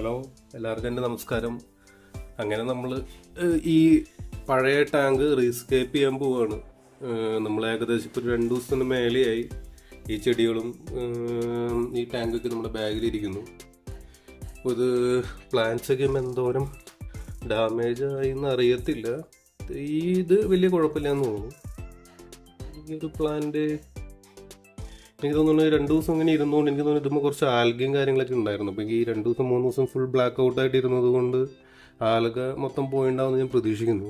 Hello, എല്ലാവർക്കും എൻ്റെ നമസ്കാരം. അങ്ങനെ നമ്മൾ ഈ പഴയ ടാങ്ക് റീസ്കേപ്പ് ചെയ്യാൻ പോവുകയാണ്. നമ്മൾ ഏകദേശം ഇപ്പോൾ ഒരു 2 ദിവസത്തിന് മേലെയായി ഈ ചെടികളും ഈ ടാങ്കൊക്കെ നമ്മുടെ ബാഗിലിരിക്കുന്നു. അപ്പോൾ ഇത് പ്ലാന്റ്സൊക്കെ എന്തോരം ഡാമേജ് ആയി എന്ന് അറിയത്തില്ല. ഇത് വലിയ കുഴപ്പമില്ലാന്ന് തോന്നുന്നു. ഈ ഒരു പ്ലാന്റ് എനിക്ക് തോന്നുന്നു 2 ദിവസം ഇങ്ങനെ ഇരുന്നുകൊണ്ട് എനിക്ക് തോന്നുന്നു ഇതുമ്പോൾ കുറച്ച് ആൽഗയും കാര്യങ്ങളൊക്കെ ഉണ്ടായിരുന്നു. അപ്പോൾ ഈ 2 ദിവസം 3 ദിവസം ഫുൾ ബ്ലാക്ക് ഔട്ടായിട്ട് ഇരുന്നത് കൊണ്ട് ആൽഗ മൊത്തം പോയിണ്ടാവുമെന്ന് ഞാൻ പ്രതീക്ഷിക്കുന്നു.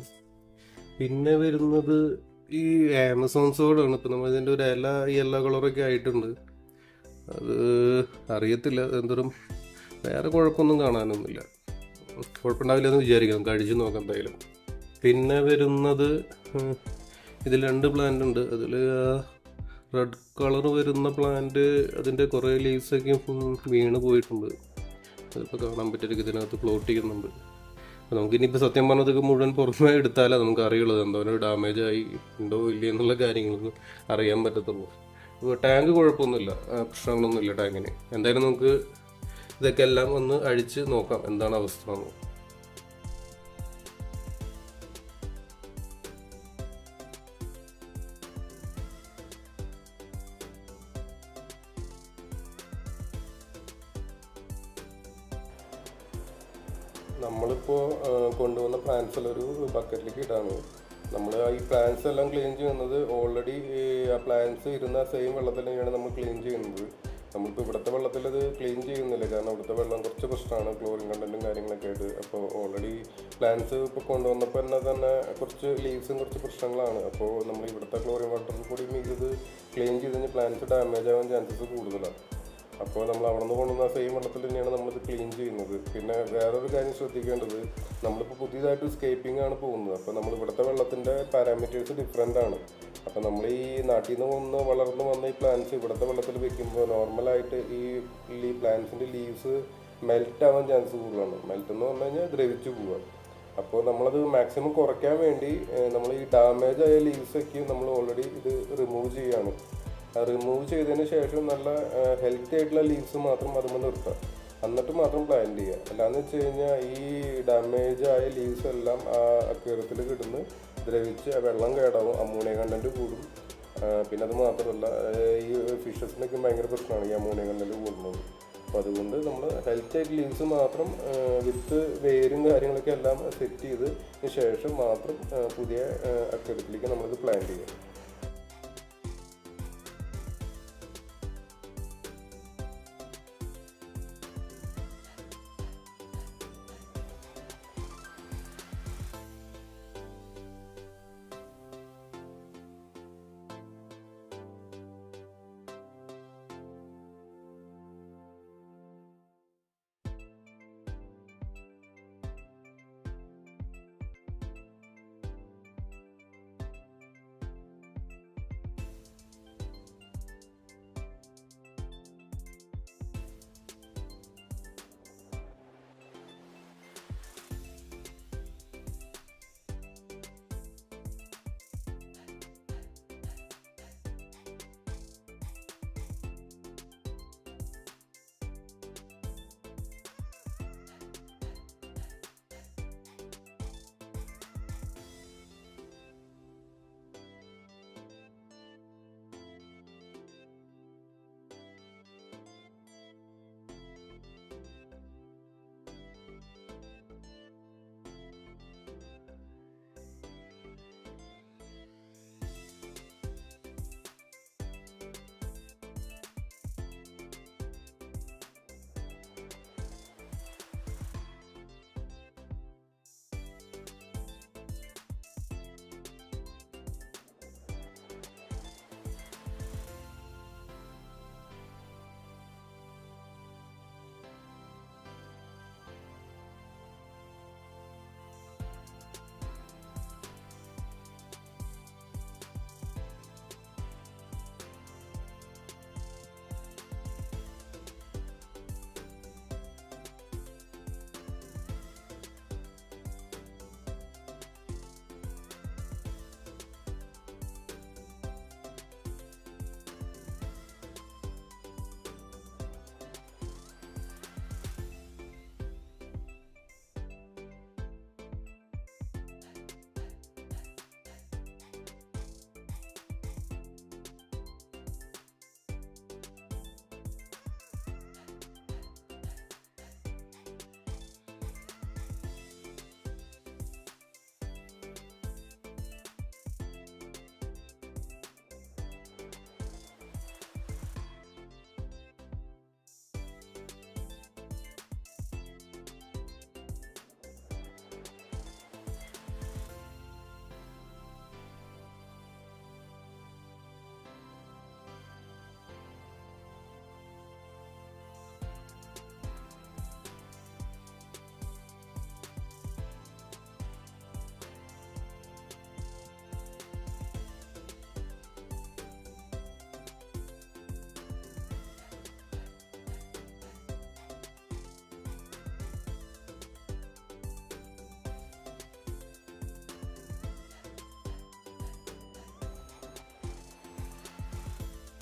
പിന്നെ വരുന്നത് ഈ ആമസോൺ സോഡാണ്. ഇപ്പോൾ നമ്മൾ ഇതിൻ്റെ ഒരു ഇല യെല്ലോ കളറൊക്കെ ആയിട്ടുണ്ട്. അത് അറിയത്തില്ല എന്തോരം, വേറെ കുഴപ്പമൊന്നും കാണാനൊന്നുമില്ല. കുഴപ്പമുണ്ടാവില്ല എന്ന് വിചാരിക്കണം, കഴിച്ച് നോക്കാം എന്തായാലും. പിന്നെ വരുന്നത് ഇതിൽ 2 പ്ലാന്റ് ഉണ്ട്. അതിൽ റെഡ് കളർ വരുന്ന പ്ലാന്റ് അതിൻ്റെ കുറേ ലീവ്സൊക്കെ വീണ് പോയിട്ടുണ്ട്. അതിപ്പോൾ കാണാൻ പറ്റിയ ഇതിനകത്ത് ഫ്ലോട്ട് ചെയ്യുന്നുണ്ട്. അപ്പോൾ നമുക്കിനിയിപ്പോൾ സത്യം പറഞ്ഞതൊക്കെ മുഴുവൻ പുറമേ എടുത്താലേ നമുക്ക് അറിയുള്ളത് എന്തോരം ഡാമേജ് ആയി ഉണ്ടോ ഇല്ല എന്നുള്ള കാര്യങ്ങളൊന്നും അറിയാൻ പറ്റത്തുള്ളൂ. അപ്പോൾ ടാങ്ക് കുഴപ്പമൊന്നുമില്ല, പ്രശ്നങ്ങളൊന്നുമില്ല ടാങ്കിന്. എന്തായാലും നമുക്ക് ഇതൊക്കെ എല്ലാം ഒന്ന് അഴിച്ച് നോക്കാം എന്താണ് അവസ്ഥ എന്ന്. നമ്മളിപ്പോൾ കൊണ്ടുവന്ന പ്ലാന്റ്സ് എല്ലാം ഒരു ബക്കറ്റിലേക്ക് ഇടാണ്. നമ്മൾ ഈ പ്ലാന്റ്സ് എല്ലാം ക്ലീൻ ചെയ്യുന്നത് ഓൾറെഡി ആ പ്ലാന്റ്സ് ഇരുന്ന സെയിം വെള്ളത്തിൽ തന്നെയാണ് നമ്മൾ ക്ലീൻ ചെയ്യുന്നത്. നമ്മളിപ്പോൾ ഇവിടുത്തെ വെള്ളത്തിൽ അത് ക്ലീൻ ചെയ്യുന്നില്ല, കാരണം ഇവിടുത്തെ വെള്ളം കുറച്ച് പ്രശ്നമാണ്, ക്ലോറിൻ കണ്ടൻറ്റും കാര്യങ്ങളൊക്കെ ആയിട്ട്. അപ്പോൾ ഓൾറെഡി പ്ലാന്റ്സ് ഇപ്പോൾ കൊണ്ടുവന്നപ്പോൾ തന്നെ കുറച്ച് ലീവ്സും കുറച്ച് പ്രശ്നങ്ങളാണ്. അപ്പോൾ നമ്മൾ ഇവിടുത്തെ ക്ലോറിൻ വാട്ടറിൽ കൂടി മിക്സ് ചെയ്ത് ക്ലീൻ ചെയ്ത് കഴിഞ്ഞാൽ പ്ലാന്റ്സ് ഡാമേജ് ആവാൻ ചാൻസസ് കൂടുതലാണ്. അപ്പോൾ നമ്മൾ അവിടെ നിന്ന് കൊണ്ടുവന്ന സെയിം വെള്ളത്തിൽ തന്നെയാണ് നമ്മളിത് ക്ലീൻ ചെയ്യുന്നത്. പിന്നെ വേറൊരു കാര്യം ശ്രദ്ധിക്കേണ്ടത്, നമ്മളിപ്പോൾ പുതിയതായിട്ട് സ്കേപ്പിംഗ് ആണ് പോകുന്നത്. അപ്പോൾ നമ്മൾ ഇവിടുത്തെ വെള്ളത്തിൻ്റെ പാരാമീറ്റേഴ്സ് ഡിഫറെൻ്റ് ആണ്. അപ്പോൾ നമ്മൾ ഈ നാട്ടിൽ നിന്ന് വളർന്നു വന്ന ഈ പ്ലാന്റ്സ് ഇവിടുത്തെ വെള്ളത്തിൽ വെക്കുമ്പോൾ നോർമലായിട്ട് ഈ പ്ലാന്റ്സിൻ്റെ ലീവ്സ് മെൽറ്റ് ആവാൻ ചാൻസ് കൂടുതലാണ്. മെൽറ്റ് എന്ന് പറഞ്ഞു കഴിഞ്ഞാൽ ദ്രവിച്ചു പോവുക. അപ്പോൾ നമ്മളത് മാക്സിമം കുറയ്ക്കാൻ വേണ്ടി നമ്മൾ ഈ ഡാമേജ് ആയ ലീവ്സൊക്കെ നമ്മൾ ഓൾറെഡി ഇത് റിമൂവ് ചെയ്യുകയാണ്. റിമൂവ് ചെയ്തതിന് ശേഷം നല്ല ഹെൽത്തി ആയിട്ടുള്ള ലീവ്സ് മാത്രം അതുമ്പോൾ നിർത്തുക, എന്നിട്ട് മാത്രം പ്ലാന്റ് ചെയ്യുക. അല്ലാന്ന് വെച്ച് കഴിഞ്ഞാൽ ഈ ഡാമേജ് ആയ ലീവ്സ് എല്ലാം ആ അക്വേറിയത്തിൽ കിടന്ന് ദ്രവിച്ച് വെള്ളം കേടാവും, അമോണിയ കണ്ടൻറ്റ് കൂടും. പിന്നെ അത് മാത്രമല്ല, ഈ ഫിഷസിനൊക്കെ ഭയങ്കര പ്രശ്നമാണ് ഈ അമോണിയ കണ്ടൻറ്റ് കൂടുന്നത്. അപ്പോൾ അതുകൊണ്ട് നമ്മൾ ഹെൽത്തി ആയിട്ട് ലീവ്സ് മാത്രം വിത്ത് വേരും കാര്യങ്ങളൊക്കെ എല്ലാം സെറ്റ് ചെയ്തതിന് ശേഷം മാത്രം പുതിയ അക്വേറിയത്തിലേക്ക് നമ്മളിത് പ്ലാന്റ് ചെയ്യുക.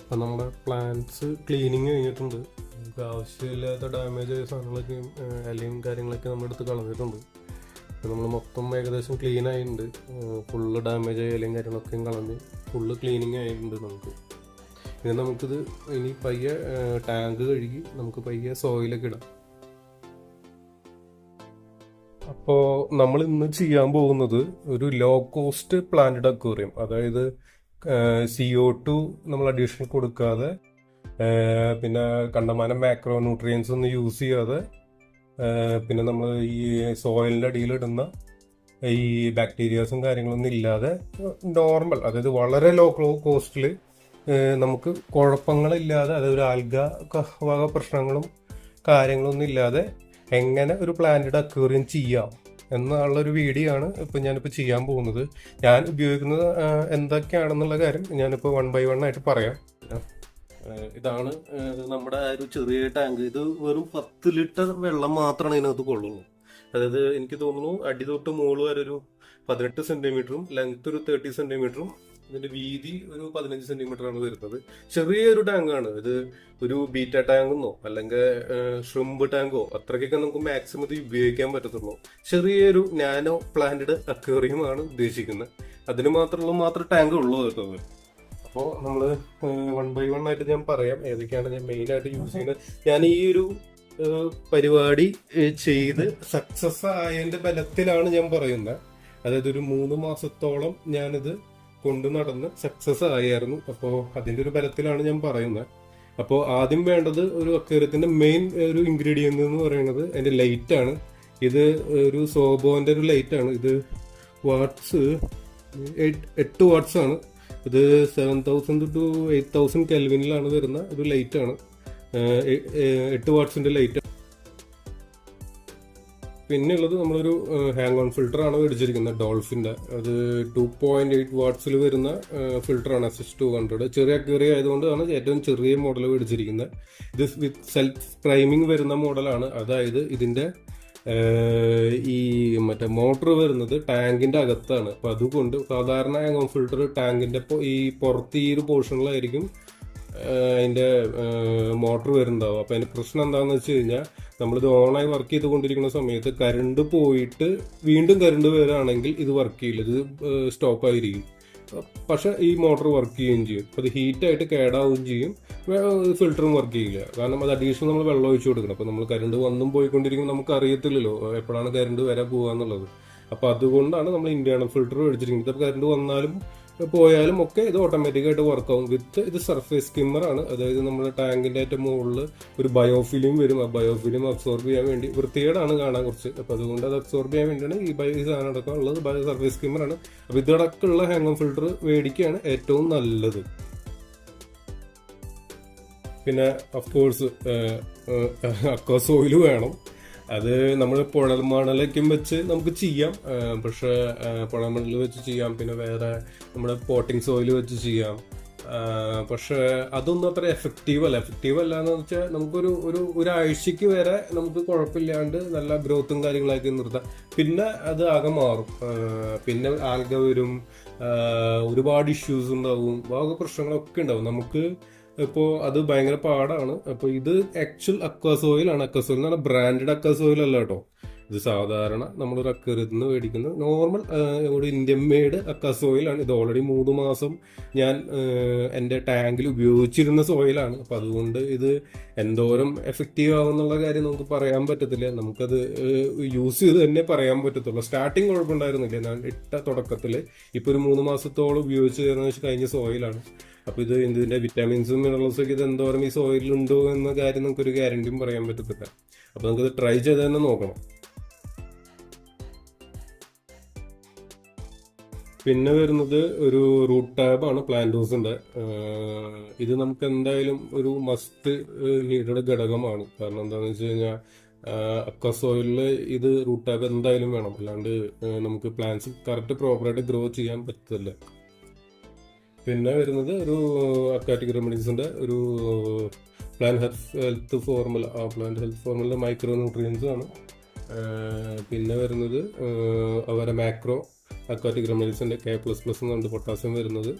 അപ്പം നമ്മുടെ പ്ലാന്റ്സ് ക്ലീനിങ് കഴിഞ്ഞിട്ടുണ്ട്. നമുക്ക് ആവശ്യമില്ലാത്ത ഡാമേജ് ആയ സാധനങ്ങളൊക്കെയും ഇലയും കാര്യങ്ങളൊക്കെ നമ്മുടെ അടുത്ത് കളഞ്ഞിട്ടുണ്ട്. അപ്പോൾ നമ്മൾ മൊത്തം ഏകദേശം ക്ലീൻ ആയിട്ടുണ്ട്. ഫുള്ള് ഡാമേജ് ആയ ഇലയും കാര്യങ്ങളൊക്കെയും കളഞ്ഞ് ഫുള്ള് ക്ലീനിങ് ആയിട്ടുണ്ട് നമുക്ക്. പിന്നെ നമുക്കിത് ഇനി പയ്യെ ടാങ്ക് കഴുകി നമുക്ക് പയ്യെ സോയിലൊക്കെ ഇടാം. അപ്പോൾ നമ്മൾ ഇന്ന് ചെയ്യാൻ പോകുന്നത് ഒരു ലോ കോസ്റ്റ് പ്ലാന്റഡ് അക്വേറിയം, അതായത് CO2 നമ്മൾ അഡീഷണൽ കൊടുക്കാതെ, പിന്നെ കണ്ടമാനം മാക്രോ ന്യൂട്രിയൻസ് ഒന്നും യൂസ് ചെയ്യാതെ, പിന്നെ നമ്മൾ ഈ സോയിലിൻ്റെ അടിയിലിടുന്ന ഈ ബാക്ടീരിയാസും കാര്യങ്ങളൊന്നും ഇല്ലാതെ നോർമൽ, അതായത് വളരെ ലോ കോസ്റ്റിൽ നമുക്ക് കുഴപ്പങ്ങളില്ലാതെ, അതായത് ഒരു ആൽഗ വക പ്രശ്നങ്ങളും കാര്യങ്ങളൊന്നും ഇല്ലാതെ എങ്ങനെ ഒരു പ്ലാന്റഡ് അക്വേറിയം ചെയ്യാം എന്നുള്ളൊരു വീഡിയോ ആണ് ഇപ്പം ഞാനിപ്പോൾ ചെയ്യാൻ പോകുന്നത്. ഞാൻ ഉപയോഗിക്കുന്നത് എന്തൊക്കെയാണെന്നുള്ള കാര്യം ഞാനിപ്പോൾ 1 by 1 ആയിട്ട് പറയാം. ഇതാണ് നമ്മുടെ ഒരു ചെറിയ ടാങ്ക്. ഇത് വെറും 10 ലിറ്റർ വെള്ളം മാത്രമാണ് ഇതിനകത്ത് കൊള്ളുള്ളൂ. അതായത് എനിക്ക് തോന്നുന്നു അടി തൊട്ട് മുകളിൽ വരെ ഒരു 18 സെന്റിമീറ്ററും ലെങ്ത് ഒരു 30 സെന്റിമീറ്ററും ഇതിന്റെ വീതി ഒരു 15 സെന്റിമീറ്റർ ആണ് വരുന്നത്. ചെറിയൊരു ടാങ്കാണ് ഇത്. ഒരു ബീറ്റ ടാങ്കെന്നോ അല്ലെങ്കിൽ ഷ്രിമ്പ് ടാങ്കോ അത്രയ്ക്കൊക്കെ നമുക്ക് മാക്സിമം ഇത് ഉപയോഗിക്കാൻ പറ്റത്തുള്ളൂ. ചെറിയൊരു നാനോ പ്ലാന്റഡ് അക്വേറിയം ആണ് ഉദ്ദേശിക്കുന്നത്. അതിന് മാത്രം ടാങ്ക് ഉള്ളൂ കേട്ടോ. അപ്പോൾ നമ്മൾ 1 by 1 ആയിട്ട് ഞാൻ പറയാം ഏതൊക്കെയാണ് ഞാൻ മെയിൻ ആയിട്ട് യൂസ് ചെയ്യുന്നത്. ഞാൻ ഈ ഒരു പരിപാടി ചെയ്ത് സക്സസ് ആയതിന്റെ ബലത്തിലാണ് ഞാൻ പറയുന്നത്. അതായത് ഒരു 3 മാസത്തോളം ഞാനിത് കൊണ്ട് നടന്ന് സക്സസ് ആയിരുന്നു. അപ്പോൾ അതിന്റെ ഒരു ബലത്തിലാണ് ഞാൻ പറയുന്നത്. അപ്പോൾ ആദ്യം വേണ്ടത് ഒരു അക്വേറിയത്തിന്റെ മെയിൻ ഒരു ഇൻഗ്രീഡിയന്റ് എന്ന് പറയുന്നത് അതിന്റെ ലൈറ്റ് ആണ്. ഇത് ഒരു സോബോന്റെ ഒരു ലൈറ്റ് ആണ്. ഇത് വാട്ട്സ് 8 വാട്ട്സ് ആണ്. ഇത് 7000 to 8000 കെൽവിനിലാണ് വരുന്ന ഒരു ലൈറ്റ് ആണ്. 8 വാട്ട്സിന്റെ ലൈറ്റ്. പിന്നെ ഉള്ളത് നമ്മളൊരു ഹാങ് ഓൺ ഫിൽറ്റർ ആണ് മേടിച്ചിരിക്കുന്നത്, ഡോൾഫിന്റെ. അത് 2.8 വാട്ട്സിൽ വരുന്ന ഫിൽറ്റർ ആണ്, SS200. ചെറിയ അക്വേറിയം ആയതുകൊണ്ടാണ് ഏറ്റവും ചെറിയ മോഡൽ മേടിച്ചിരിക്കുന്നത്. ഇത് വിത്ത് സെൽഫ് പ്രൈമിങ് വരുന്ന മോഡലാണ്. അതായത് ഇതിന്റെ ഈ മറ്റേ മോട്ടർ വരുന്നത് ടാങ്കിന്റെ അകത്താണ്. അപ്പൊ അതുകൊണ്ട് സാധാരണ ഹാങ് ഓൺ ഫിൽറ്റർ ടാങ്കിന്റെ ഈ പുറത്ത് ഈ ഒരു പോർഷനിലായിരിക്കും അതിന്റെ മോട്ടർ വരുന്നുണ്ടാവും. അപ്പൊ അതിന്റെ പ്രശ്നം എന്താണെന്ന് വെച്ച് കഴിഞ്ഞാൽ നമ്മളിത് ഓണായി വർക്ക് ചെയ്തുകൊണ്ടിരിക്കുന്ന സമയത്ത് കറണ്ട് പോയിട്ട് വീണ്ടും കറണ്ട് വരികയാണെങ്കിൽ ഇത് വർക്ക് ചെയ്യില്ല, ഇത് സ്റ്റോപ്പ് ആയിരിക്കും. പക്ഷെ ഈ മോട്ടർ വർക്ക് ചെയ്യുകയും ചെയ്യും. അപ്പോൾ അത് ഹീറ്റായിട്ട് കേടാവുകയും ചെയ്യും. ഫിൽറ്ററും വർക്ക് ചെയ്യില്ല, കാരണം അത് അഡീഷണൽ നമ്മൾ വെള്ളം ഒഴിച്ചു കൊടുക്കണം. അപ്പോൾ നമ്മൾ കറണ്ട് വന്നും പോയിക്കൊണ്ടിരിക്കുമ്പോൾ നമുക്ക് അറിയത്തില്ലല്ലോ എപ്പോഴാണ് കറണ്ട് വരാൻ പോകുക എന്നുള്ളത്. അപ്പോൾ അതുകൊണ്ടാണ് നമ്മൾ ഇന്റേണൽ ഫിൽറ്റർ മേടിച്ചിരിക്കുന്നത്. ഇപ്പോൾ കറണ്ട് വന്നാലും പോയാലും ഒക്കെ ഇത് ഓട്ടോമാറ്റിക്കായിട്ട് വർക്കാവും. വിത്ത് ഇത് സർഫേസ് സ്കിമ്മർ ആണ്. അതായത് നമ്മുടെ ടാങ്കിന്റെ ഏറ്റവും മുകളിൽ ഒരു ബയോഫിലിം വരും. ആ ബയോഫിലിം അബ്സോർബ് ചെയ്യാൻ വേണ്ടി, വൃത്തികേടാണ് കാണാൻ കുറച്ച്, അപ്പൊ അതുകൊണ്ട് അത് അബ്സോർബ് ചെയ്യാൻ വേണ്ടിയാണ് ഈ സാധനം അടക്കം ഉള്ളത്. സർഫേസ് സ്കിമ്മർ ആണ്. അപ്പൊ ഇതടക്കമുള്ള ഹാങ് ഓൺ ഫിൽറ്റർ മേടിക്കുകയാണ് ഏറ്റവും നല്ലത്. പിന്നെ ഓഫ്കോഴ്സ് അക്വാസ് ഓയിൽ വേണം. അത് നമ്മൾ പുഴമണലൊക്കെ വെച്ച് നമുക്ക് ചെയ്യാം. പക്ഷെ പുഴമണൽ വെച്ച് ചെയ്യാം. പിന്നെ വേറെ നമ്മുടെ പോട്ടിംഗ് സോയിൽ വെച്ച് ചെയ്യാം. പക്ഷെ അതൊന്നും അത്ര എഫക്റ്റീവ് അല്ല എന്ന് വെച്ചാൽ നമുക്കൊരു ഒരാഴ്ചക്ക് വരെ നമുക്ക് കുഴപ്പമില്ലാണ്ട് നല്ല ഗ്രോത്തും കാര്യങ്ങളൊക്കെ നിർത്താം. പിന്നെ അത് ആകെ മാറും. പിന്നെ ആൽഗ വരും, ഒരുപാട് ഇഷ്യൂസ് ഉണ്ടാവും, ആകെ പ്രശ്നങ്ങളൊക്കെ ഉണ്ടാവും നമുക്ക്. ഇപ്പോൾ അത് ഭയങ്കര പാടാണ്. അപ്പോൾ ഇത് ആക്ച്വൽ അക്വാസോയിൽ ആണ്. അക്വാസോയിൽ എന്ന് പറഞ്ഞാൽ ബ്രാൻഡഡ് അക്വാസോയിൽ അല്ല കേട്ടോ. ഇത് സാധാരണ നമ്മളൊരു അക്വേറിയത്തിൽ നിന്ന് മേടിക്കുന്ന നോർമൽ ഒരു ഇന്ത്യൻ മെയ്ഡ് അക്വാസോയിലാണ്. ഇത് ഓൾറെഡി 3 മാസം ഞാൻ എൻ്റെ ടാങ്കിൽ ഉപയോഗിച്ചിരുന്ന സോയിലാണ്. അപ്പം അതുകൊണ്ട് ഇത് എന്തോരം എഫക്റ്റീവ് ആവുന്നുള്ള കാര്യം നമുക്ക് പറയാൻ പറ്റത്തില്ല. നമുക്കത് യൂസ് ചെയ്ത് തന്നെ പറയാൻ പറ്റത്തുള്ളൂ. സ്റ്റാർട്ടിങ് കുഴപ്പമുണ്ടായിരുന്നില്ല, ഞാൻ ഇട്ട തുടക്കത്തിൽ. ഇപ്പോൾ ഒരു 3 മാസത്തോളം ഉപയോഗിച്ച് കഴിഞ്ഞ സോയിലാണ്. അപ്പോൾ ഇത് ഇതിന്റെ വിറ്റാമിൻസും മിനറൽസും ഒക്കെ ഇത് എന്തോരം ഈ സോയിലുണ്ടോ എന്ന കാര്യം നമുക്കൊരു ഗ്യാരണ്ടിയും പറയാൻ പറ്റത്തില്ല. അപ്പോൾ നമുക്കത് ട്രൈ ചെയ്ത് തന്നെ നോക്കണം. പിന്നെ വരുന്നത് ഒരു റൂട്ട് ടാബ് ആണ് പ്ലാന്റോസിന്റെ. ഇത് നമുക്ക് എന്തായാലും ഒരു മസ്റ്റ് നീഡഡ് ഘടകമാണ്. കാരണം എന്താണെന്ന് വെച്ച് കഴിഞ്ഞാൽ അക്വാസോയിലിൽ ഇത് റൂട്ട് ടാബ് എന്തായാലും വേണം. അല്ലാണ്ട് നമുക്ക് പ്ലാന്റ്സ് കറക്റ്റ് പ്രോപ്പറായിട്ട് ഗ്രോ ചെയ്യാൻ പറ്റില്ല. പിന്നെ വരുന്നത് ഒരു അക്വാറ്റിക് റെമഡീസിന്റെ ഒരു പ്ലാന്റ് ഹെൽത്ത് ഫോർമുല. ആ plant health formula micro nutrients ആണ്. പിന്നെ വരുന്നത് അവരെ മാക്രോ അക്വാറ്റിക് റെമഡീസിന്റെ K++ എന്നുണ്ട് പൊട്ടാസ്യം വരുന്നത്.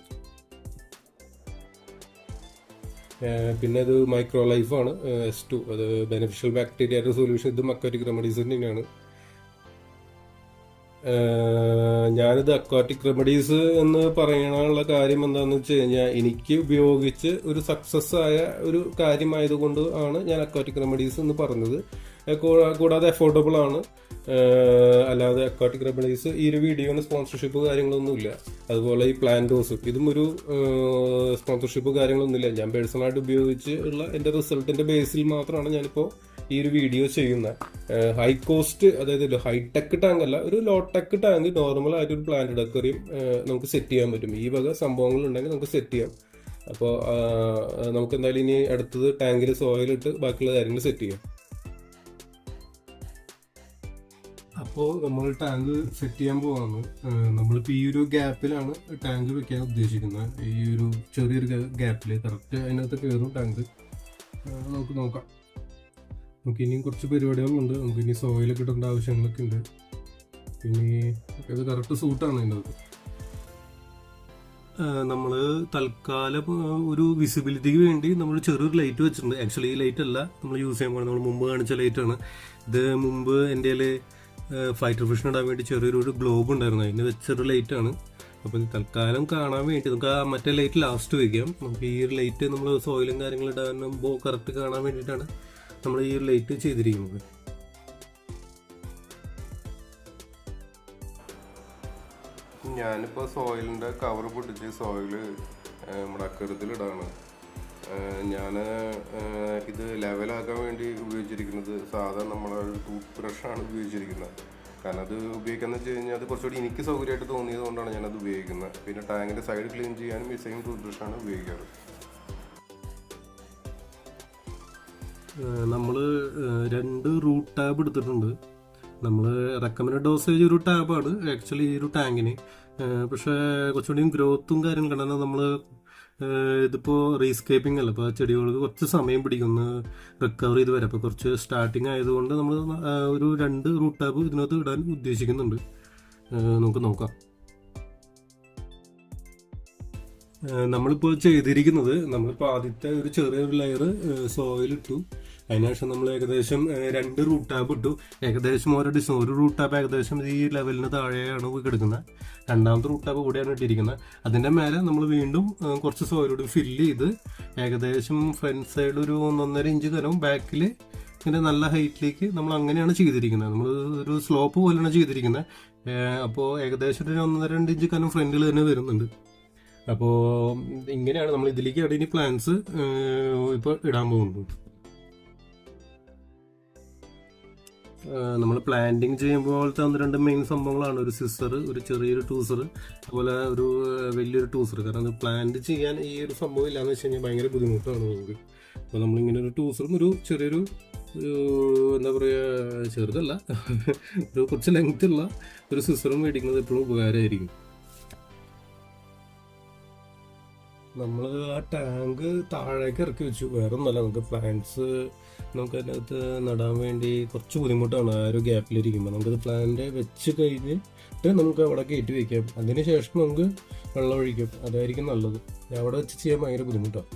പിന്നെ ഇത് മൈക്രോ ലൈഫാണ് S2, അത് ബെനിഫിഷ്യൽ ബാക്ടീരിയയുടെ സൊല്യൂഷൻ. ഇത് അക്വാറ്റിക് റെമഡീസ് തന്നെയാണ്. ഞാനിത് അക്വാറ്റിക് റെമഡീസ് എന്ന് പറയാനുള്ള കാര്യം എന്താണെന്ന് വെച്ച് കഴിഞ്ഞാൽ, എനിക്ക് ഉപയോഗിച്ച് ഒരു സക്സസ് ആയ ഒരു കാര്യമായതുകൊണ്ട് ആണ് ഞാൻ അക്വാറ്റിക് റെമഡീസ് എന്ന് പറഞ്ഞത്. കൂടാതെ അഫോർഡബിൾ ആണ്. അല്ലാതെ അക്വാറ്റിക് റെമഡീസ് ഈ ഒരു വീഡിയോന് സ്പോൺസർഷിപ്പ് കാര്യങ്ങളൊന്നുമില്ല. അതുപോലെ ഈ പ്ലാന്റോസ്, ഇതും ഒരു സ്പോൺസർഷിപ്പ് കാര്യങ്ങളൊന്നുമില്ല. ഞാൻ പേഴ്സണലായിട്ട് ഉപയോഗിച്ച് ഉള്ള എൻ്റെ റിസൾട്ടിൻ്റെ ബേസിൽ മാത്രമാണ് ഞാനിപ്പോൾ ഈ ഒരു വീഡിയോ ചെയ്യുന്നത്. ഹൈ കോസ്റ്റ്, അതായത് ഹൈടെക് ടാങ്ക് അല്ല, ഒരു ലോ ടെക് ടാങ്ക് നോർമൽ ആയിട്ട് ഒരു പ്ലാന്റ് അക്വേറിയം നമുക്ക് സെറ്റ് ചെയ്യാൻ പറ്റും. ഈ വക സംഭവങ്ങൾ ഉണ്ടെങ്കിൽ നമുക്ക് സെറ്റ് ചെയ്യാം. അപ്പോൾ നമുക്ക് എന്തായാലും ഇനി അടുത്തത് ടാങ്കിൽ സോയിലിട്ട് ബാക്കിയുള്ള കാര്യങ്ങൾ സെറ്റ് ചെയ്യാം. അപ്പോൾ നമ്മൾ ടാങ്ക് സെറ്റ് ചെയ്യാൻ പോവാണ്. നമ്മളിപ്പോൾ ഈ ഒരു ഗ്യാപ്പിലാണ് ടാങ്ക് വെക്കാൻ ഉദ്ദേശിക്കുന്നത്. ഈ ഒരു ചെറിയൊരു ഗ്യാപ്പിൽ കറക്റ്റ് അതിനകത്ത് കയറും ടാങ്ക്. നമുക്ക് നോക്കാം. നമുക്ക് ഇനിയും കുറച്ച് പരിപാടികളുണ്ട്. നമുക്ക് ഇനി സോയിലൊക്കെ ഇടേണ്ട ആവശ്യങ്ങളൊക്കെ ഉണ്ട്. പിന്നെ ഇത് കറക്റ്റ് സൂട്ടാണ് അതിനകത്ത്. നമ്മൾ തൽക്കാലം ഒരു വിസിബിലിറ്റിക്ക് വേണ്ടി നമ്മൾ ചെറിയൊരു ലൈറ്റ് വെച്ചിട്ടുണ്ട്. ആക്ച്വലി ഈ ലൈറ്റ് അല്ല നമ്മൾ യൂസ് ചെയ്യാൻ പോകുന്നത്, നമ്മൾ മുമ്പ് കാണിച്ച ലൈറ്റാണ് ഇത്. മുമ്പ് എൻ്റെ ഫൈറ്റർ ഫിഷൻ ഇടാൻ വേണ്ടി ചെറിയൊരു ഗ്ലോബ് ഉണ്ടായിരുന്നു, അതിന് വെച്ചൊരു ലൈറ്റാണ്. അപ്പോൾ തൽക്കാലം കാണാൻ വേണ്ടി നമുക്ക് ആ മറ്റേ ലൈറ്റ് ലാസ്റ്റ് വയ്ക്കാം. നമുക്ക് ഈ ഒരു ലൈറ്റ് നമ്മൾ സോയിലും കാര്യങ്ങളും ഇടാനുമ്പോൾ കറക്റ്റ് കാണാൻ വേണ്ടിയിട്ടാണ് നമ്മൾ ഈ ഒരു ലൈറ്റ് ചെയ്തിരിക്കുന്നത്. ഞാനിപ്പോൾ സോയിലിൻ്റെ കവർ പൊട്ടിച്ച് സോയില് നമ്മുടെ അക്വേറിയത്തിലിടാണ്. ഞാൻ ഇത് ലെവലാക്കാൻ വേണ്ടി ഉപയോഗിച്ചിരിക്കുന്നത് സാധാരണ നമ്മളെ ടൂത്ത് ബ്രഷാണ് ഉപയോഗിച്ചിരിക്കുന്നത്. കാരണം അത് ഉപയോഗിക്കാന്ന് വെച്ച് കഴിഞ്ഞാൽ അത് കുറച്ചുകൂടി എനിക്ക് സൗകര്യമായിട്ട് തോന്നിയത് കൊണ്ടാണ് ഞാനത് ഉപയോഗിക്കുന്നത്. പിന്നെ ടാങ്കിൻ്റെ സൈഡ് ക്ലീൻ ചെയ്യാനും ഈ സെയിം ടൂത്ത് ബ്രഷാണ് ഉപയോഗിക്കാറ്. നമ്മൾ 2 റൂട്ട് ടാബ് എടുത്തിട്ടുണ്ട്. നമ്മൾ റെക്കമെൻഡ് ഡോസേജ് ഒരു ടാബാണ് ആക്ച്വലി ഈ ഒരു ടാങ്കിന്. പക്ഷേ കുറച്ചുകൂടിയും ഗ്രോത്തും കാര്യങ്ങളും കണ്ടാൽ നമ്മൾ ഇതിപ്പോൾ റീസ്കേപ്പിംഗ് അല്ല, അപ്പോൾ ചെടികൾക്ക് കുറച്ച് സമയം പിടിക്കുന്നു റിക്കവർ ചെയ്ത് വരാം. അപ്പോൾ കുറച്ച് സ്റ്റാർട്ടിങ് ആയതുകൊണ്ട് നമ്മൾ ഒരു 2 റൂട്ട് ടാബ് ഇതിനകത്ത് ഇടാൻ ഉദ്ദേശിക്കുന്നുണ്ട്. നമുക്ക് നോക്കാം. നമ്മളിപ്പോൾ ചെയ്തിരിക്കുന്നത്, നമ്മളിപ്പോൾ ആദ്യത്തെ ഒരു ചെറിയൊരു ലെയർ സോയിലിട്ടു. അതിനുശേഷം നമ്മൾ ഏകദേശം 2 റൂട്ട് ടാബ് ഇട്ടു. ഏകദേശം ഒരു റൂട്ട് ടാബ് ഏകദേശം ഈ ലെവലിന് താഴെയാണ് കിടക്കുന്നത്. രണ്ടാമത്തെ റൂട്ട് ടാബ് കൂടെയാണ് ഇട്ടിരിക്കുന്നത്. അതിൻ്റെ മേലെ നമ്മൾ വീണ്ടും കുറച്ച് സോയിലോട് ഫില്ല് ചെയ്ത് ഏകദേശം ഫ്രണ്ട് സൈഡ് ഒരു 1.5 ഇഞ്ച് കനം, ബാക്കിൽ ഇങ്ങനെ നല്ല ഹൈറ്റിലേക്ക് നമ്മൾ അങ്ങനെയാണ് ചെയ്തിരിക്കുന്നത്. നമ്മൾ ഒരു സ്ലോപ്പ് പോലെയാണ് ചെയ്തിരിക്കുന്നത്. അപ്പോൾ ഏകദേശം ഒരു 1.5-2 ഇഞ്ച് കനം ഫ്രണ്ടിൽ തന്നെ വരുന്നുണ്ട്. അപ്പോൾ ഇങ്ങനെയാണ് നമ്മൾ ഇതിലേക്കാണ് ഇനി പ്ലാന്റ്സ് ഇപ്പോൾ ഇടാൻ പോകുന്നത്. നമ്മൾ പ്ലാന്റിങ് ചെയ്യുമ്പോഴത്തെ 1-2 മെയിൻ സംഭവങ്ങളാണ് ഒരു സിസർ, ഒരു ചെറിയൊരു ടൂസർ, അതുപോലെ ഒരു വലിയൊരു ടൂസർ. കാരണം അത് പ്ലാന്റ് ചെയ്യാൻ ഈ ഒരു സംഭവം ഇല്ലാന്ന് വെച്ച് കഴിഞ്ഞാൽ ഭയങ്കര ബുദ്ധിമുട്ടാണ് നമുക്ക്. അപ്പോൾ നമ്മളിങ്ങനെ ഒരു ടൂസറും ഒരു ചെറിയൊരു എന്താ പറയുക, ചെറുതല്ല ഒരു കുറച്ച് ലെങ്ത് ഉള്ള ഒരു സിസറും മേടിക്കുന്നത് എപ്പോഴും ഉപകാരമായിരിക്കും. നമ്മൾ ആ ടാങ്ക് താഴേക്ക് ഇറക്കി വെച്ചു. വേറെ ഒന്നുമല്ല, നമുക്ക് പ്ലാന്റ്സ് നമുക്ക് അതിനകത്ത് നടാൻ വേണ്ടി കുറച്ച് ബുദ്ധിമുട്ടാണ് ആ ഒരു ഗ്യാപ്പിലിരിക്കുമ്പോൾ. നമുക്കത് പ്ലാന്റ് വെച്ച് കഴിഞ്ഞിട്ട് നമുക്ക് അവിടെ കയറ്റി വയ്ക്കാം. അതിന് ശേഷം നമുക്ക് വെള്ളം ഒഴിക്കാം. അതായിരിക്കും നല്ലത്. അവിടെ വെച്ച് ചെയ്യാൻ ഭയങ്കര ബുദ്ധിമുട്ടാണ്.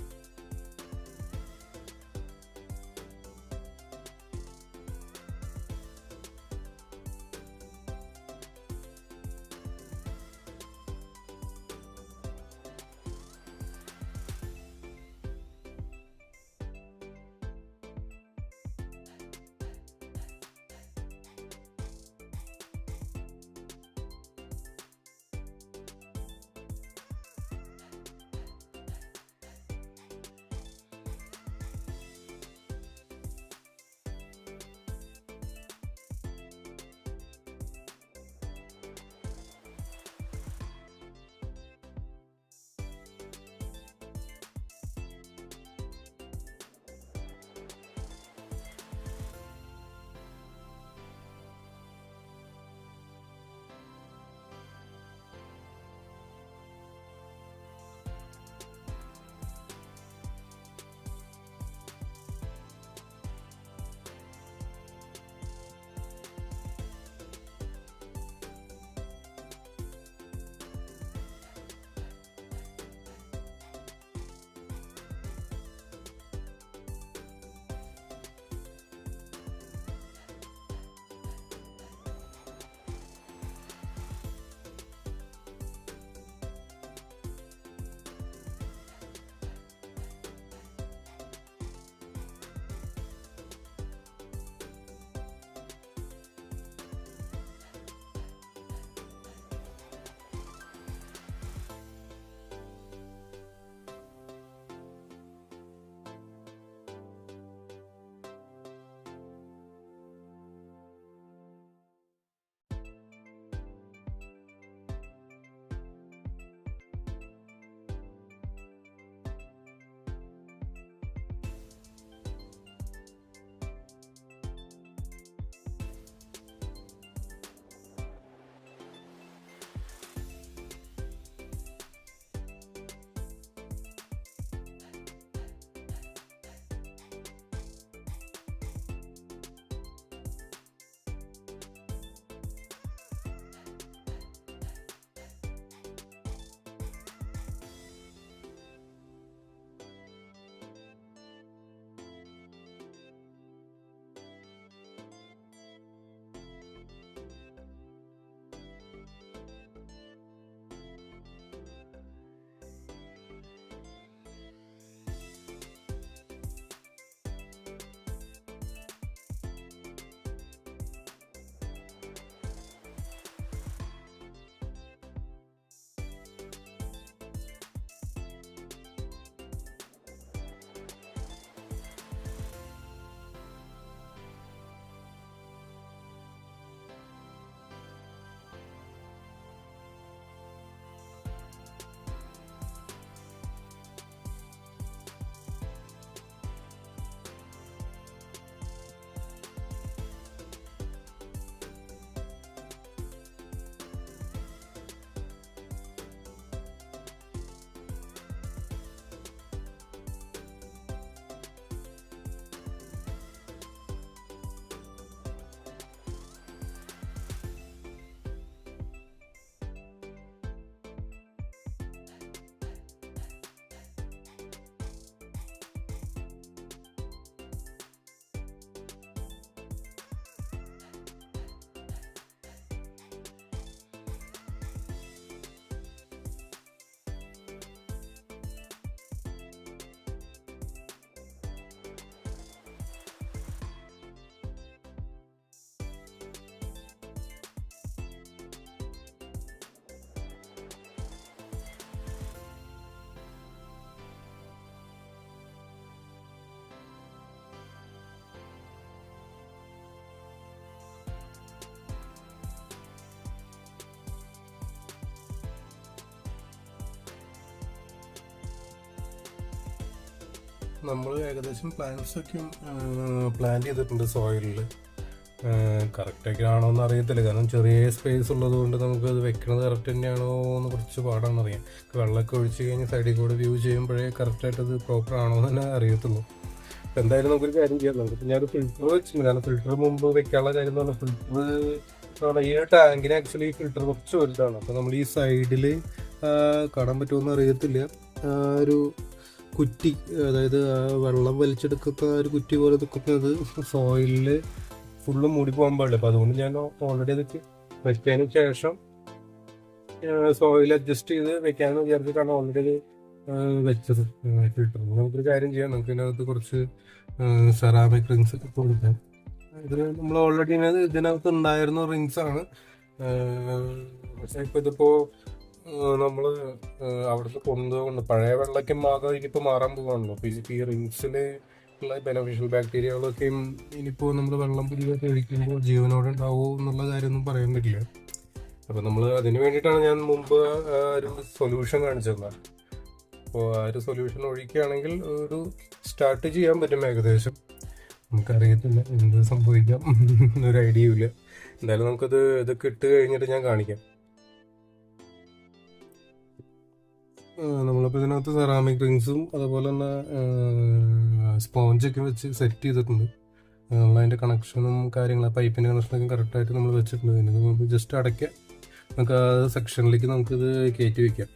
നമ്മൾ ഏകദേശം പ്ലാന്റ്സ് ഒക്കെ പ്ലാൻ ചെയ്തിട്ടുണ്ട് സോയിലിൽ. കറക്റ്റൊക്കെ ആണോ എന്ന് അറിയത്തില്ല, കാരണം ചെറിയ സ്പേസ് ഉള്ളത് കൊണ്ട് നമുക്ക് അത് വെക്കുന്നത് കറക്റ്റ് തന്നെയാണോ എന്ന് കുറച്ച് പാടാണ് അറിയാം. വെള്ളമൊക്കെ ഒഴിച്ച് കഴിഞ്ഞ് സൈഡിൽ കൂടെ വ്യൂ ചെയ്യുമ്പോഴേ കറക്റ്റായിട്ട് അത് പ്രോപ്പർ ആണോ എന്ന് തന്നെ അറിയത്തുള്ളൂ. അപ്പം എന്തായാലും നമുക്കൊരു കാര്യം ചെയ്യാം. നമുക്ക് ഞാനൊരു ഫിൽറ്റർ വെച്ചിട്ടുണ്ട്, കാരണം ഫിൽറ്റർ മുമ്പ് വെക്കാനുള്ള കാര്യം എന്ന് പറഞ്ഞാൽ ഫിൽറ്റർ ഈ ടാങ്കിന് ആക്ച്വലി ഫിൽറ്റർ കുറച്ച് വലുതാണ്. അപ്പോൾ നമ്മൾ ഈ സൈഡിൽ കാണാൻ പറ്റുമെന്ന് അറിയത്തില്ല, ഒരു കുറ്റി, അതായത് വെള്ളം വലിച്ചെടുക്കുന്ന ഒരു കുറ്റി പോലെ നിൽക്കുന്നത് സോയിലിൽ ഫുള്ള് മൂടി പോകാൻ പാടില്ല. അപ്പോൾ അതുകൊണ്ട് ഞാൻ ഓൾറെഡി അതൊക്കെ വെച്ചതിന് ശേഷം സോയിൽ അഡ്ജസ്റ്റ് ചെയ്ത് വെക്കാമെന്ന് വിചാരിച്ചിട്ടാണ് ഓൾറെഡി വെച്ചത് ഫിൽറ്റർ. നമുക്കൊരു കാര്യം ചെയ്യാം, നമുക്ക് ഇതിനകത്ത് കുറച്ച് സെറാമിക് റിങ്സ് ഒക്കെ കൊടുക്കാം. ഇത് നമ്മൾ ഓൾറെഡി ഇതിനകത്ത് ഉണ്ടായിരുന്ന റിങ്സ് ആണ്. പക്ഷേ ഇപ്പോൾ ഇതിപ്പോൾ നമ്മൾ അവിടുന്ന് കൊണ്ടുപോകുന്നു, പഴയ വെള്ളമൊക്കെ ഇനിയിപ്പോൾ മാറാൻ പോകാണല്ലോ. അപ്പോൾ ഈ റിങ്സിൽ ഉള്ള ബെനഫിഷ്യൽ ബാക്ടീരിയകളൊക്കെയും ഇനിയിപ്പോൾ നമ്മൾ വെള്ളം പുതിയതൊക്കെ ഒഴിക്കുമ്പോൾ ജീവനോടെ ഉണ്ടാവുമോ എന്നുള്ള കാര്യമൊന്നും പറയാൻ പറ്റില്ല. അപ്പോൾ നമ്മൾ അതിന് വേണ്ടിയിട്ടാണ് ഞാൻ മുമ്പ് ഒരു സൊല്യൂഷൻ കാണിച്ചു തന്നത്. അപ്പോൾ ആ ഒരു സൊല്യൂഷൻ ഒഴിക്കുകയാണെങ്കിൽ ഒരു സ്റ്റാർട്ട് ചെയ്യാൻ പറ്റും ഏകദേശം. നമുക്കറിയത്തില്ല എന്ത് സംഭവിക്കാം, ഒരു ഐഡിയ ഇല്ല. എന്തായാലും നമുക്കത് ഇതൊക്കെ ഇട്ട് കഴിഞ്ഞിട്ട് ഞാൻ കാണിക്കാം. നമ്മളിപ്പോൾ ഇതിനകത്ത് സെറാമിക് റിങ്സും അതുപോലെ തന്നെ സ്പോഞ്ചൊക്കെ വെച്ച് സെറ്റ് ചെയ്തിട്ടുണ്ട്. നമ്മളതിൻ്റെ കണക്ഷനും കാര്യങ്ങളും പൈപ്പിൻ്റെ കണക്ഷനൊക്കെ കറക്റ്റായിട്ട് നമ്മൾ വെച്ചിട്ടുണ്ട്. പിന്നെ നമുക്ക് ജസ്റ്റ് അടയ്ക്കാം, നമുക്ക് ആ സെക്ഷനിലേക്ക് നമുക്കിത് കയറ്റി വയ്ക്കാം.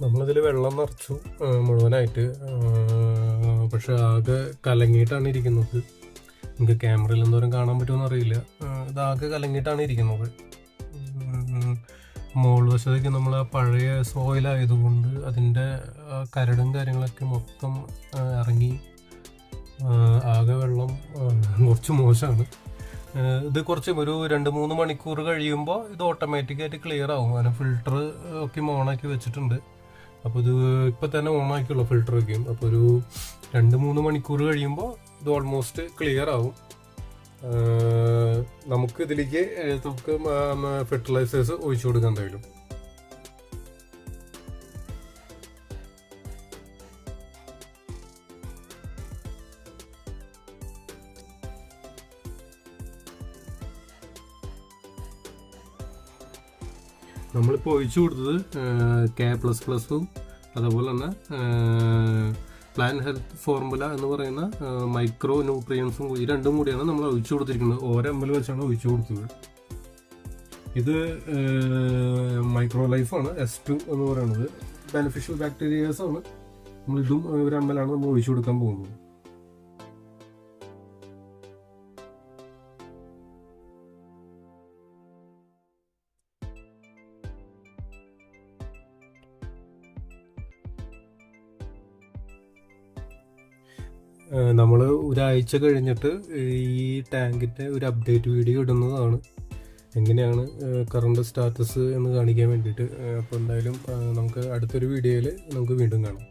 നമ്മളിതിൽ വെള്ളം നിറച്ചു മുഴുവനായിട്ട്. പക്ഷെ ആകെ കലങ്ങിയിട്ടാണ് ഇരിക്കുന്നത്. നിങ്ങൾക്ക് ക്യാമറയിൽ എന്തോരം കാണാൻ പറ്റുമെന്ന് അറിയില്ല. ഇതാകെ കലങ്ങിയിട്ടാണ് ഇരിക്കുന്നത്. മോൾ വശത്തേക്ക് നമ്മൾ ആ പഴയ സോയിലായതുകൊണ്ട് അതിൻ്റെ കരടും കാര്യങ്ങളൊക്കെ മൊത്തം ഇറങ്ങി ആകെ വെള്ളം കുറച്ച് മോശമാണ്. ഇത് കുറച്ച് ഒരു 2-3 മണിക്കൂർ കഴിയുമ്പോൾ ഇത് ഓട്ടോമാറ്റിക്കായിട്ട് ക്ലിയർ ആവും. അങ്ങനെ ഫിൽറ്റർ ഒക്കെ ഓണാക്കി വെച്ചിട്ടുണ്ട്. അപ്പോൾ ഇത് ഇപ്പം തന്നെ ഓണാക്കിയുള്ള ഫിൽറ്ററൊക്കെയും. അപ്പോൾ ഒരു 2-3 മണിക്കൂർ കഴിയുമ്പോൾ ഇത് ഓൾമോസ്റ്റ് ക്ലിയർ ആവും. നമുക്ക് ഇതിലേക്ക് ഫെർട്ടിലൈസേഴ്സ് ഒഴിച്ചു കൊടുക്കാൻ എന്തായാലും. നമ്മളിപ്പോൾ ഒഴിച്ചു കൊടുത്തത് K++ഉം അതുപോലെ തന്നെ പ്ലാന്റ് ഹെൽത്ത് ഫോർമുല എന്ന് പറയുന്ന മൈക്രോ ന്യൂട്രിയൻസും, ഈ രണ്ടും കൂടിയാണ് നമ്മൾ ഒഴിച്ചു കൊടുത്തിരിക്കുന്നത്. ഓരോ ml വെച്ചാണ് ഒഴിച്ചു കൊടുത്തത്. ഇത് മൈക്രോ ലൈഫാണ്, S2 എന്ന് പറയുന്നത്. ബെനിഫിഷ്യൽ ബാക്ടീരിയാസ് ആണ്. ഇതും 1 ml ആണ് നമ്മൾ ഒഴിച്ചു കൊടുക്കാൻ പോകുന്നത്. നമ്മൾ ഒരാഴ്ച കഴിഞ്ഞിട്ട് ഈ ടാങ്കിൻ്റെ ഒരു അപ്ഡേറ്റ് വീഡിയോ ഇടുന്നതാണ്. എങ്ങനെയാണ് കറണ്ട് സ്റ്റാറ്റസ് എന്ന് കാണിക്കാൻ വേണ്ടിയിട്ട്. അപ്പോൾ എന്തായാലും നമുക്ക് അടുത്തൊരു വീഡിയോയിൽ നമുക്ക് വീണ്ടും കാണാം.